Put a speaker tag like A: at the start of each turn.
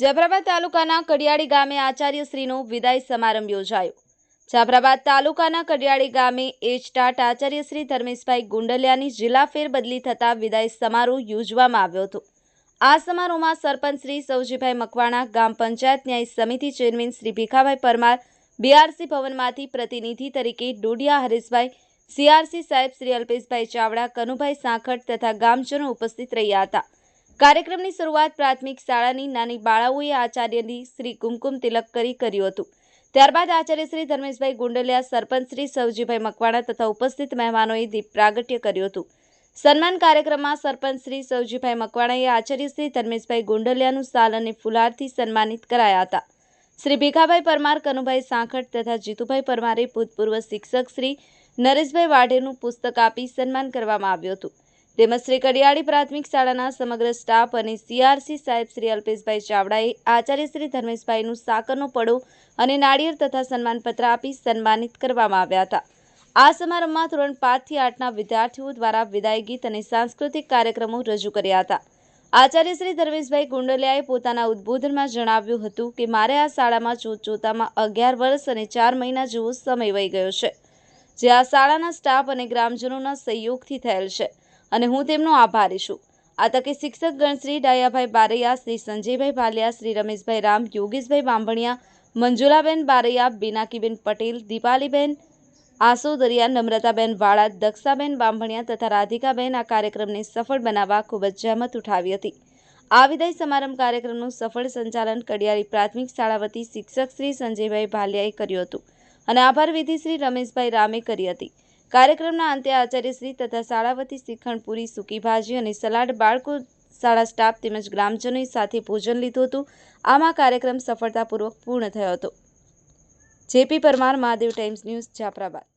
A: જાફરાબાદ તાલુકાના કડિયાળી ગામે આચાર્યશ્રીનો વિદાય સમારંભ યોજાયો। જાફરાબાદ તાલુકાના કડિયાળી ગામે એચટાટ આચાર્યશ્રી ધર્મેશભાઈ ગુંડલિયાની જિલ્લા ફેરબદલી થતા વિદાય સમારોહ યોજવામાં આવ્યો હતો। આ સમારોહમાં સરપંચ શ્રી સૌજીભાઈ મકવાણા, ગામ પંચાયત ન્યાય સમિતિ ચેરમેન શ્રી ભીખાભાઈ પરમાર, બીઆરસી ભવનમાંથી પ્રતિનિધિ તરીકે ડોડિયા હરેશભાઈ, સીઆરસી સાહેબ શ્રી અલ્પેશભાઈ ચાવડા, કનુભાઈ સાંખટ તથા ગામજનો ઉપસ્થિત રહ્યા હતા। કાર્યક્રમની શરૂઆત પ્રાથમિક શાળાની નાની બાળાઓએ આચાર્યની શ્રી કુમકુમ તિલક કર્યું હતું। ત્યારબાદ આચાર્ય શ્રી ધર્મેશભાઈ ગુંડલિયા, સરપંચ શ્રી સૌજીભાઈ મકવાણા તથા ઉપસ્થિત મહેમાનોએ દીપ પ્રાગટ્ય કર્યું હતું। સન્માન કાર્યક્રમમાં સરપંચ શ્રી સૌજીભાઈ મકવાણાએ આચાર્ય શ્રી ધર્મેશભાઈ ગુંડલિયાનું શાલ અને ફુલારથી સન્માનિત કરાયા હતા। શ્રી ભીખાભાઈ પરમાર, કનુભાઈ સાંખટ તથા જીતુભાઈ પરમારે ભૂતપૂર્વ શિક્ષક શ્રી નરેશભાઈ વાઢેરનું પુસ્તક આપી સન્માન કરવામાં આવ્યું હતું। તેમજ શ્રી કડિયાળી પ્રાથમિક શાળાના સમગ્ર સ્ટાફ અને સીઆરસી સાહેબ શ્રી અલ્પેશભાઈ ચાવડાએ આચાર્ય શ્રી ધર્મેશભાઈનું સાકરનો પડો અને નાળિયેર તથા સન્માનપત્ર આપી સન્માનિત કરવામાં આવ્યા હતા। આ સમારંભમાં ધોરણ 5 થી 8ના વિદ્યાર્થીઓ દ્વારા વિદાય ગીત અને સાંસ્કૃતિક કાર્યક્રમો રજૂ કર્યા હતા। આચાર્ય શ્રી ધર્મેશભાઈ ગુંડલિયાએ પોતાના ઉદ્બોધનમાં જણાવ્યું હતું કે મારે આ શાળામાં જોતજોતામાં 11 વર્ષ અને 4 મહિના જેવો સમય વહી ગયો છે, જે આ શાળાના સ્ટાફ અને ગ્રામજનોના સહયોગથી થયેલ છે અને હું તેમનો આભારી છું। આ તકે શિક્ષક ગણ શ્રી ડાયાભાઈ બારૈયા, શ્રી સંજયભાઈ ભાલિયા, શ્રી રમેશભાઈ રામ, યોગેશભાઈ બાંભણિયા, મંજુલાબેન બારૈયા, બીનાકીબેન પટેલ, દીપાલીબેન આસોદરિયા, નમ્રતાબેન વાળા, દક્ષાબેન બાંભણિયા તથા રાધિકાબેન આ કાર્યક્રમને સફળ બનાવવા ખૂબ જ જહેમત ઉઠાવી હતી। આ વિદાય સમારંભ કાર્યક્રમનું સફળ સંચાલન કડિયાળી પ્રાથમિક શાળા વતી શિક્ષક શ્રી સંજયભાઈ ભાલિયાએ કર્યું હતું અને આભાર વિધિ શ્રી રમેશભાઈ રામે કરી હતી। કાર્યક્રમના અંતે આચાર્યશ્રી તથા શાળા વતી શ્રીખંડ, પૂરી, સૂકી ભાજી અને સલાડ બાળકો, શાળા સ્ટાફ તેમજ ગ્રામજનોએ સાથે ભોજન લીધું હતું। આમ આ કાર્યક્રમ સફળતાપૂર્વક પૂર્ણ થયો હતો। JP Parmar, Mahadev times news, Jafrabad.